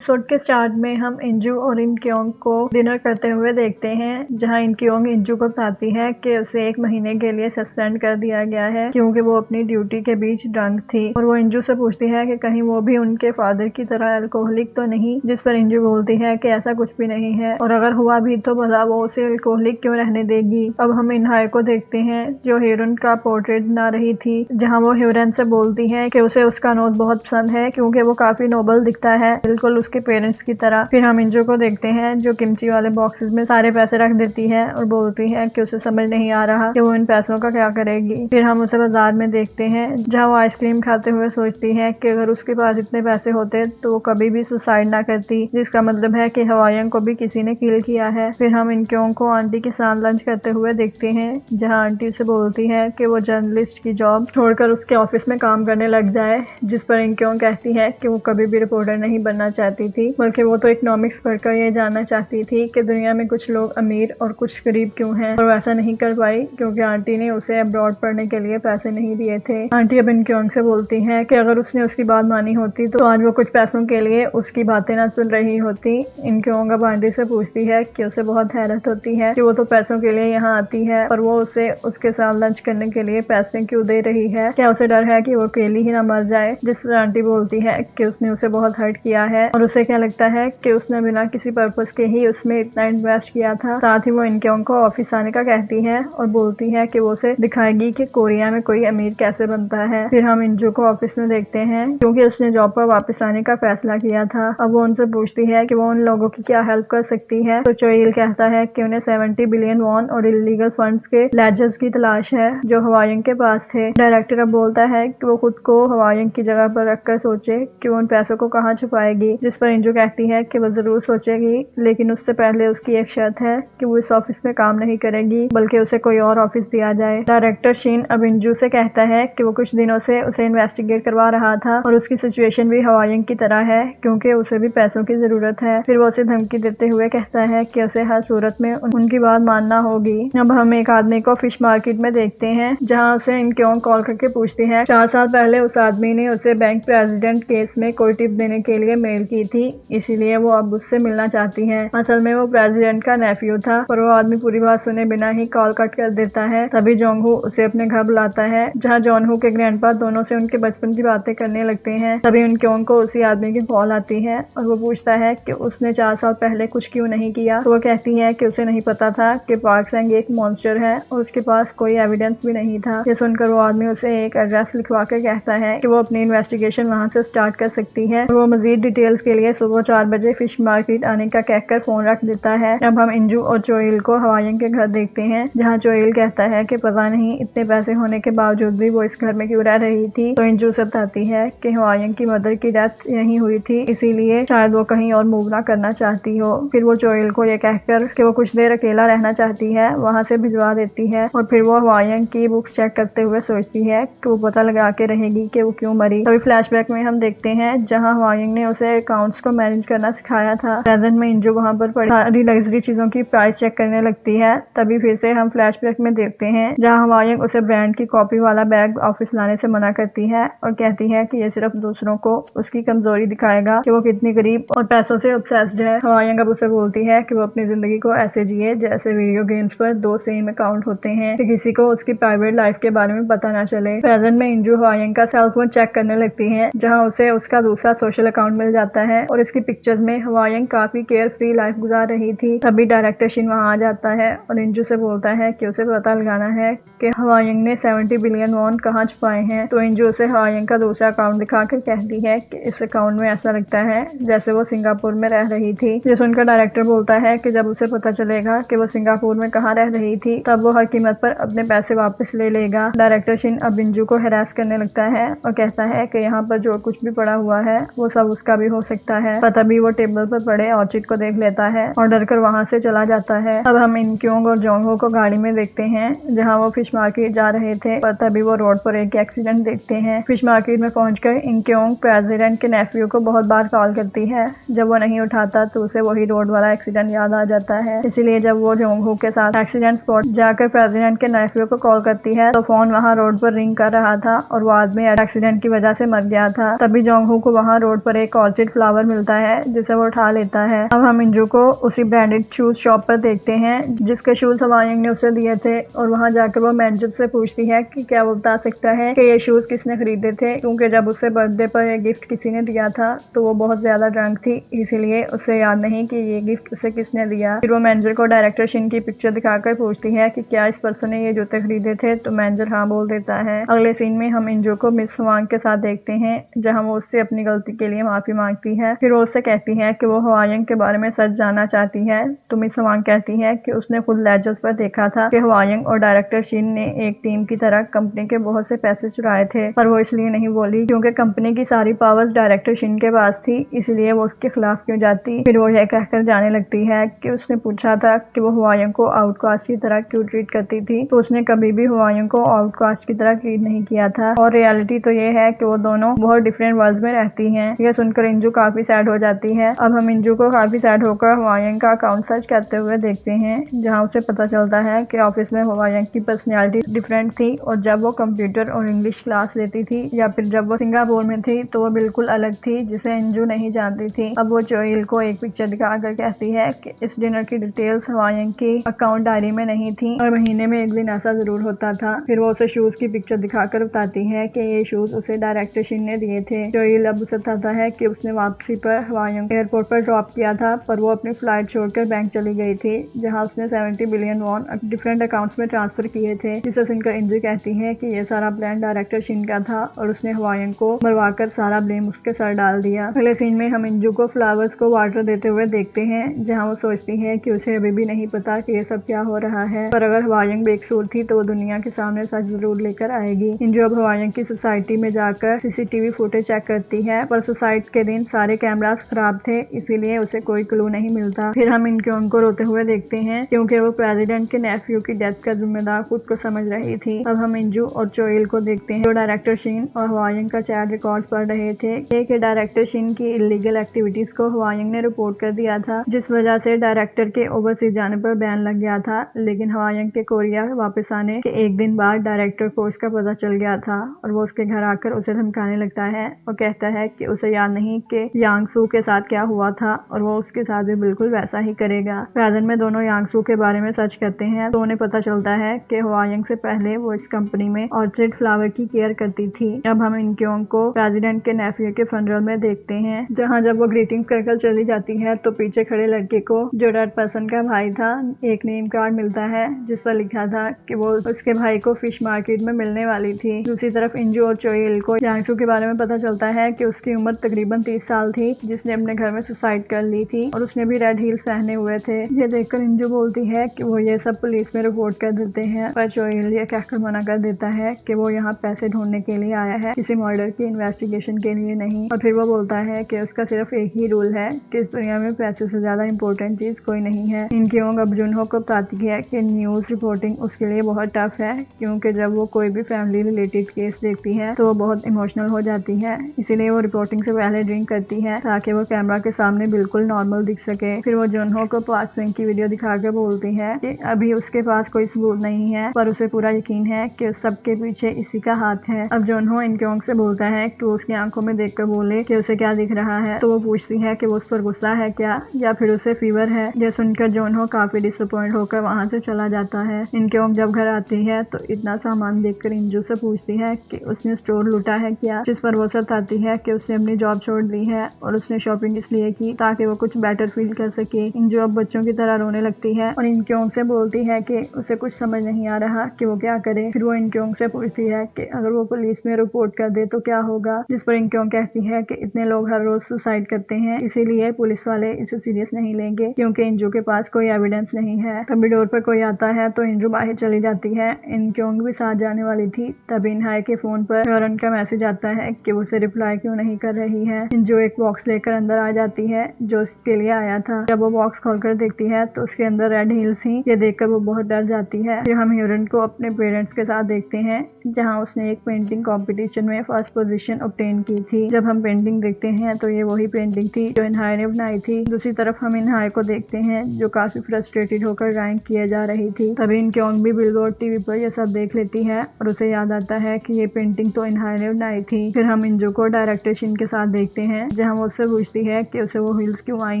Episode के start में हम इंजू और इन क्योंग को डिनर करते हुए देखते हैं, जहां इन क्योंग इंजू को बताती है कि उसे 1 महीने के लिए सस्पेंड कर दिया गया है क्योंकि वो अपनी ड्यूटी के बीच ड्रंक थी। और वो इंजू से पूछती है कि कहीं वो भी उनके फादर की तरह अल्कोहलिक तो नहीं, जिस पर इंजू बोलती है कि ऐसा कुछ भी नहीं है और अगर हुआ भी तो भला वो उसे अल्कोहलिक क्यों रहने देगी। अब हम इनहाय को देखते हैं जो ह्यूरन का पोर्ट्रेट बना रही थी, जहाँ वो ह्यूरन से बोलती है कि उसे उसका नोट बहुत पसंद है क्योंकि वो काफी नोबल दिखता है, बिल्कुल उसके पेरेंट्स की तरह। फिर हम इंजू को देखते हैं जो किमची वाले बॉक्सेस में सारे पैसे रख देती है और बोलती है कि उसे समझ नहीं आ रहा कि वो इन पैसों का क्या करेगी। फिर हम उसे बाजार में देखते हैं जहाँ वो आइसक्रीम खाते हुए सोचती है कि अगर उसके पास इतने पैसे होते तो वो कभी भी सुसाइड ना करती, जिसका मतलब है कि हवाइयन को भी किसी ने किल किया है। फिर हम इन क्यों को आंटी के साथ लंच करते हुए देखते हैं जहाँ आंटी से बोलती है कि वो जर्नलिस्ट की जॉब छोड़कर उसके ऑफिस में काम करने लग जाए, जिस पर इन क्यों कहती है कि वो कभी भी रिपोर्टर नहीं बनना चाहती थी, बल्कि वो तो इकोनॉमिक्स पढ़कर ये जानना चाहती थी कि दुनिया में कुछ लोग अमीर और कुछ गरीब क्यों हैं, और वैसा नहीं कर पाई क्योंकि आंटी ने उसे अब्रॉड पढ़ने के लिए पैसे नहीं दिए थे। आंटी अब इन क्यों से बोलती है कि अगर उसने उसकी बात मानी होती तो आज वो कुछ पैसों के लिए उसकी बातें ना सुन रही होती। इन क्यों अब आंटी से पूछती है कि उसे बहुत हैरत होती है कि वो तो पैसों के लिए यहाँ आती है और वो उसे उसके साथ लंच करने के लिए पैसे क्यों दे रही है, क्या उसे डर है कि वो अकेली ही ना मर जाए। जिस पर आंटी बोलती है कि उसने उसे बहुत हर्ट किया है और उसे क्या लगता है कि उसने बिना किसी पर्पस के ही उसमें इतना इन्वेस्ट किया था। साथ ही वो इन क्यों को ऑफिस आने का कहती है और बोलती है कि वो उसे दिखाएगी कि कोरिया में कोई अमीर कैसे बनता है। फिर हम इंजू को ऑफिस में देखते हैं क्योंकि उसने जॉब पर वापस आने का फैसला किया था। अब वो उनसे पूछती है कि वो उन लोगों की क्या हेल्प कर सकती है, तो चोइल कहता है कि उन्हें 70 बिलियन वॉन और इलीगल फंड्स के लेजर्स की तलाश है जो हवाइयन के पास थे। डायरेक्टर अब बोलता है कि वो खुद को हवाइयन की जगह पर रखकर सोचे कि वो उन पैसों को कहाँ छुपाएगी, जिस पर इंजू कहती है कि वो जरूर सोचेगी, लेकिन उससे पहले उसकी एक शर्त है कि वो इस ऑफिस में काम नहीं करेगी बल्कि उसे कोई और ऑफिस दिया जाए। डायरेक्टर शीन अब इंजू से कहता है कि वो कुछ दिनों से उसे इन्वेस्टिगेट करवा रहा था और उसकी सिचुएशन भी हवाइयन की तरह है क्योंकि उसे भी पैसों की जरूरत है। फिर वो उसे धमकी देते हुए कहता है कि उसे हर सूरत में उनकी बात मानना होगी। अब हम एक आदमी को फिश मार्केट में देखते हैं जहाँ उसे इन क्यों कॉल करके पूछती है 4 साल पहले उस आदमी ने उसे बैंक प्रेसिडेंट केस में कोई टिप देने के लिए मेल की थी, इसीलिए वो अब उससे मिलना चाहती है। असल में वो प्रेसिडेंट का नेफ्यू था, पर वो आदमी पूरी बात सुने बिना ही कॉल कट कर देता है। तभी जोंगहू उसे अपने घर बुलाता है जहाँ जोंगहू के ग्रैंडपा दोनों से उनके बचपन की बातें करने लगते हैं। तभी उन क्यों को उसी आदमी की कॉल आती है और वो पूछता है कि उसने 4 साल पहले कुछ क्यों नहीं किया, तो वो कहती है कि उसे नहीं पता था कि पार्क सेंग एक मॉन्स्टर है और उसके पास कोई एविडेंस भी नहीं था। ये सुनकर वो आदमी उसे एक एड्रेस लिखवा कर कहता है कि वो अपनी इन्वेस्टिगेशन वहाँ से स्टार्ट कर सकती है और वो मजीद डिटेल्स के लिए सुबह 4 बजे फिश मार्केट आने का कहकर फोन रख देता है। अब हम इंजू और चोइल को हवाइयन के घर देखते हैं जहाँ चोइल कहता है कि पता नहीं इतने पैसे होने के बावजूद भी वो इस घर में क्यों रह रही थी, तो इंजू से बताती है कि हवाइयन की मदर की डेथ यहीं हुई थी, इसीलिए शायद वो कहीं और मूव ना करना चाहती हो। फिर वो चोइल को ये कहकर कि वो कुछ देर अकेला रहना चाहती है वहाँ से भिजवा देती है और फिर वो हवाइयन की बुक्स चेक करते हुए सोचती है कि वो पता लगा के रहेगी कि वो क्यों मरी। तभी फ्लैशबैक में हम देखते हैं जहाँ हवाइयन ने उसे अकाउंट्स को मैनेज करना सिखाया था। प्रेजेंट में इंजू वहाँ पर पड़ी सारी लग्जरी चीजों की प्राइस चेक करने लगती है। तभी फिर से हम फ्लैशबैक में देखते हैं जहाँ हवाइयन उसे ब्रांड की कॉपी वाला बैग ऑफिस लाने से मना करती है और कहती है कि ये सिर्फ दूसरों को उसकी कमजोरी दिखाएगा कि वो कितनी गरीब और पैसों से ऑब्सेस्ड है। हवाइयन अब उसे बोलती है कि वो अपनी जिंदगी को ऐसे जिए जैसे वीडियो गेम्स पर 2 सेम अकाउंट होते हैं कि किसी को उसकी प्राइवेट लाइफ के बारे में पता ना चले। प्रेजेंट में इंजू हवाइयन का सेल फोन चेक करने लगती है जहाँ उसे उसका दूसरा सोशल अकाउंट मिल जाता है और इसकी पिक्चर्स में हवाइयन काफी केयर फ्री लाइफ गुजार रही थी। तभी डायरेक्टर शिन वहाँ आ जाता है और इंजू से बोलता है कि उसे पता लगाना है कि हवाइयन ने 70 बिलियन वॉन कहाँ छुपाए हैं। तो इंजू उसे हवाइयन का दूसरा अकाउंट दिखाकर कहती है कि इस अकाउंट में ऐसा लगता है जैसे वो सिंगापुर में रह रही थी। ये सुनकर डायरेक्टर बोलता है कि जब उसे पता चलेगा कि वो सिंगापुर में कहाँ रह रही थी तब वो हर कीमत पर अपने पैसे वापस ले लेगा। डायरेक्टर शिन अब इंजू को हैरास करने लगता है और कहता है कि यहाँ पर जो कुछ भी पड़ा हुआ है वो सब उसका भी हो सकता है। पर तभी वो टेबल पर पड़े ऑर्चिड को देख लेता है और डरकर वहाँ से चला जाता है। अब हम इन क्योंग और जोंगहो को गाड़ी में देखते हैं जहाँ वो फिश मार्केट जा रहे थे, पर तभी वो रोड पर एक एक्सीडेंट देखते हैं। फिश मार्केट में पहुंचकर इन क्योंग प्रेसिडेंट के नेफ्यू को बहुत बार कॉल करती है। जब वो नहीं उठाता तो उसे वही रोड वाला एक्सीडेंट याद आ जाता है, इसीलिए जब वो जोंगहो के साथ एक्सीडेंट स्पॉट जाकर प्रेसिडेंट के नेफ्यू को कॉल करती है तो फोन वहाँ रोड पर रिंग कर रहा था और वो आदमी एक्सीडेंट की वजह से मर गया था। तभी जोंगहो को वहाँ रोड पर एक ऑर्चिड फ्लावर फ्लावर मिलता है जिसे वो उठा लेता है। अब हम इंजू को उसी ब्रांडेड शूज शॉप पर देखते हैं जिसके शूज हवायंग ने उसे दिए थे, और वहाँ जाकर वो मैनेजर से पूछती है कि क्या वो बता सकता है कि ये शूज किसने खरीदे थे, क्योंकि जब उसे बर्थडे पर ये गिफ्ट किसी ने दिया था तो वो बहुत ज्यादा ड्रंक थी, इसीलिए उसे याद नहीं कि ये गिफ्ट उसे किसने दिया। फिर वो मैनेजर को डायरेक्टर शिन की पिक्चर दिखाकर पूछती है कि क्या इस पर्सन ने ये जूते खरीदे थे, तो मैनेजर हाँ बोल देता है। अगले सीन में हम इंजू को मिस हवांग के साथ देखते हैं जहाँ वो उससे अपनी गलती के लिए माफी मांगती है। फिर वो उससे कहती है कि वो हवायंग के बारे में सच जानना चाहती है, तो मिस हवांग कहती है कि उसने खुद लेजर्स पर देखा था कि हवायंग और डायरेक्टर शिन ने एक टीम की तरह कंपनी के बहुत से पैसे चुराए थे, पर वो इसलिए नहीं बोली क्योंकि कंपनी की सारी पावर्स डायरेक्टर शिन के पास थी, इसलिए वो उसके खिलाफ क्यों जाती। फिर वो यह कहकर जाने लगती है कि उसने पूछा था कि वो हवायंग को आउटकास्ट की तरह क्यों ट्रीट करती थी, तो उसने कभी भी हवायंग को आउटकास्ट की तरह ट्रीट नहीं किया था, और रियलिटी तो ये है कि वो दोनों बहुत डिफरेंट वर्ल्ड्स में रहती हैं। यह सुनकर इंजू काफी सैड हो जाती है। अब हम इंजू को काफी सैड होकर हवायंग का अकाउंट सर्च करते हुए देखते हैं जहाँ उसे पता चलता है कि ऑफिस में हवायंग की पर्सनैलिटी डिफरेंट थी, और जब वो कंप्यूटर और इंग्लिश क्लास लेती थी या फिर जब वो सिंगापुर में थी तो वो बिल्कुल अलग थी, जिसे इंजू नहीं जानती थी। अब वो चोइल को एक पिक्चर दिखाकर कहती है कि इस डिनर की डिटेल्स हवायंग की अकाउंट डायरी में नहीं थी, और महीने में एक दिन ऐसा जरूर होता था। फिर वो उसे शूज की पिक्चर दिखाकर बताती है कि ये शूज उसे डायरेक्टर शिन ने दिए थे। चोइल अब उसे बताता है कि उसने वापसी पर हवायंग एयरपोर्ट पर ड्रॉप किया था, पर वो अपनी फ्लाइट छोड़कर बैंक चली गई थी जहाँ उसने 70 बिलियन वॉन डिफरेंट अकाउंट्स में ट्रांसफर किए थे। जिसे सुनकर इंजू कहती है कि ये सारा प्लान डायरेक्टर शिन का था और उसने हवायंग को मरवाकर सारा ब्लेम उसके सर डाल दिया। अगले सीन में हम इंजू को फ्लावर्स को वाटर देते हुए देखते हैं जहाँ वो सोचती है कि उसे अभी भी नहीं पता कि ये सब क्या हो रहा है, पर अगर हवायंग बेकसूर थी तो वो दुनिया के सामने सच जरूर लेकर आएगी। इंजू अब हवायंग की सोसाइटी में जाकर सीसीटीवी फुटेज चेक करती है, पर सोसाइटी के दिन सारे कैमरास खराब थे, इसीलिए उसे कोई क्लू नहीं मिलता। फिर हम इनक्योंग को रोते हुए देखते हैं क्योंकि वो प्रेसिडेंट के नेफ्यू की डेथ का जिम्मेदार खुद को समझ रही थी। अब हम इंजू और चोइल को देखते हैं जो डायरेक्टर शिन और हवायंग का चैट रिकॉर्ड्स पढ़ रहे थे कि डायरेक्टर शिन की इलीगल एक्टिविटीज को हवायंग ने रिपोर्ट कर दिया था, जिस वजह से डायरेक्टर के ओवरसीज जाने पर बैन लग गया था। लेकिन हवायंग के कोरिया वापस आने के एक दिन बाद डायरेक्टर को इसका पता चल गया था, और वो उसके घर आकर उसे धमकाने लगता है और कहता है कि उसे याद नहीं कि यांग सू के साथ क्या हुआ था, और वो उसके साथ भी बिल्कुल वैसा ही करेगा। प्रेजेंट में दोनों यांग सू के बारे में सर्च करते हैं तो उन्हें पता चलता है कि हवायंग से पहले वो इस कंपनी में ऑर्चिड फ्लावर की केयर करती थी। अब हम इनक्योंग को प्रेसिडेंट के नेफ्यू के फनरल में देखते हैं जहाँ जब वो ग्रीटिंग कर चली जाती है तो पीछे खड़े लड़के को जो डेड पर्सन का भाई था एक नेम कार्ड मिलता है जिस पर लिखा था कि वो उसके भाई को फिश मार्केट में मिलने वाली थी। दूसरी तरफ इंजू और चोइल को यांगसू के बारे में पता चलता है कि उसकी उम्र तकरीबन 30 साल थी, जिसने अपने घर में सुसाइड कर ली थी और उसने भी रेड हील्स पहने हुए थे। ये देखकर इंजू बोलती है कि वो ये सब पुलिस में रिपोर्ट कर देते हैं, पर चोइल ये कहकर मना कर देता है कि वो यहाँ पैसे ढूंढने के लिए आया है, किसी मर्डर की इन्वेस्टिगेशन के लिए नहीं। और फिर वो बोलता है कि उसका सिर्फ एक ही रूल है कि इस दुनिया में पैसे से ज्यादा इम्पोर्टेंट चीज कोई नहीं है। इनक्योंग अब जुनहो को बताती है कि न्यूज रिपोर्टिंग उसके लिए बहुत टफ है, क्योंकि जब वो कोई भी फैमिली रिलेटेड केस देखती है तो वो बहुत इमोशनल हो जाती है, इसीलिए वो रिपोर्टिंग से पहले ड्रिंक करती है ताकि वो कैमरा के सामने बिल्कुल नॉर्मल दिख सके। फिर वो जुनहो को पार्क स्विंग की वीडियो दिखाकर बोलती है कि अभी उसके पास कोई सबूत नहीं है, पर उसे पूरा यकीन है कि उस सबके पीछे इसी का हाथ है। अब जुनहो इनक्योंग से बोलता है कि उसकी आंखों में देखकर बोले कि उसे क्या दिख रहा है, तो वो पूछती है कि वो उस पर गुस्सा है क्या या फिर उसे फीवर है। यह सुनकर जुनहो काफी डिसअपॉइंट होकर वहाँ से चला जाता है। इनक्योंग जब घर आती है तो इतना सामान देखकर इंजू से पूछती है कि उसने स्टोर लूटा है क्या, जिस पर वो बताती है कि उसने अपनी जॉब छोड़ दी है और उसने शॉपिंग इसलिए की ताकि वो कुछ बेटर फील कर सके। इंजू अब बच्चों की तरह रोने लगती है और इनक्योंग से बोलती है कि उसे कुछ समझ नहीं आ रहा कि वो क्या करे। फिर वो इनक्योंग से पूछती है कि अगर वो पुलिस में रिपोर्ट कर दे तो क्या होगा, जिस पर इनक्योंग कहती है कि इतने लोग हर रोज सुसाइड करते हैं, इसीलिए पुलिस वाले इसे सीरियस नहीं लेंगे क्योंकि इंजू के पास कोई एविडेंस नहीं है। तभी डोर पर कोई आता है तो इंजू बाहर चली जाती है। इनक्योंग भी साथ जाने वाली थी, तभी इनहाई के फोन पर ह्योरन का मैसेज आता है कि वो उसे रिप्लाई क्यों नहीं कर रही है। इंजू एक बॉक्स लेकर अंदर आ जाती है जो उसके लिए आया था। जब वो बॉक्स खोलकर देखती है तो उसके अंदर रेड हील्स थी। ये देखकर वो बहुत डर जाती है। फिर हम ह्योरन को अपने पेरेंट्स के साथ देखते हैं जहाँ उसने एक पेंटिंग कॉम्पिटिशन में फर्स्ट पोजीशन ऑब्टेन की थी। जब हम पेंटिंग देखते हैं तो ये वही पेंटिंग थी जो इनहाई ने बनाई थी। दूसरी तरफ हम इनहाई को देखते हैं जो काफी फ्रस्ट्रेटेड होकर ड्राइंग किए जा रही थी। तभी इनक्योंग भी बिलबोर्ड टीवी पर यह सब देख लेती है और उसे याद आता है कि ये पेंटिंग तो इनहाई ने बनाई थी। फिर हम इंजू को डायरेक्टर शिन के साथ देखते हैं जहाँ वो उससे पूछती है कि उसे वो हिल्स क्यों आई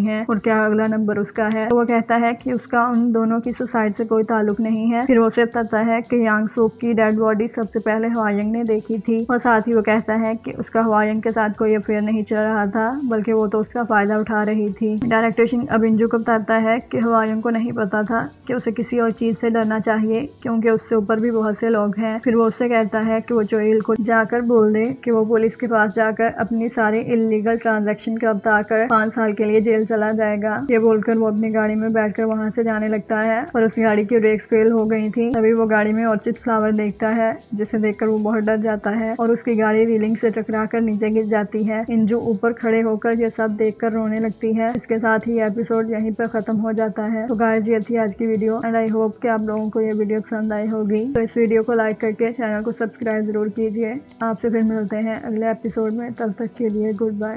हैं और क्या अगला नंबर उसका है। तो वो कहता है कि उसका उन दोनों की सुसाइड से कोई ताल्लुक नहीं है। फिर वो उसे बताता है कि यांग सूक की डेड बॉडी सबसे पहले हवायंग ने देखी थी और साथ ही वो कहता है कि उसका हवायंग के साथ कोई अफेयर नहीं चल रहा था, बल्कि वो तो उसका फायदा उठा रही थी। डायरेक्टर सिंह अब इंजू को बताता है कि हवायंग को नहीं पता था कि उसे किसी और चीज से डरना चाहिए, क्योंकि उससे ऊपर भी बहुत से लोग हैं। फिर वो उससे कहता है कि वो चोइल को जाकर बोल दे कि वो पुलिस के पास जाकर अपनी सारी इलीगल ट्रांजैक्शन का बताकर 5 साल के लिए जेल चला जाएगा। ये बोलकर वो अपनी गाड़ी में बैठकर वहां से जाने लगता है और उस गाड़ी की ब्रेक्स फेल हो गई थी। तभी वो गाड़ी में ऑर्चिड फ्लावर देखता है, जिसे देखकर वो बहुत डर जाता है और उसकी गाड़ी रीलिंग से टकराकर नीचे गिर जाती है। इंजू ऊपर खड़े होकर ये सब देखकर रोने लगती है। इसके साथ ही एपिसोड यहीं पर खत्म हो जाता है। तो गाइस, ये थी आज की वीडियो एंड आई होप कि आप लोगों को ये वीडियो पसंद आई होगी। तो इस वीडियो को लाइक करके चैनल को सब्सक्राइब जरूर कीजिए। आपसे फिर मिलते हैं अगले एपिसोड में, तब तक के लिए गुड बाय।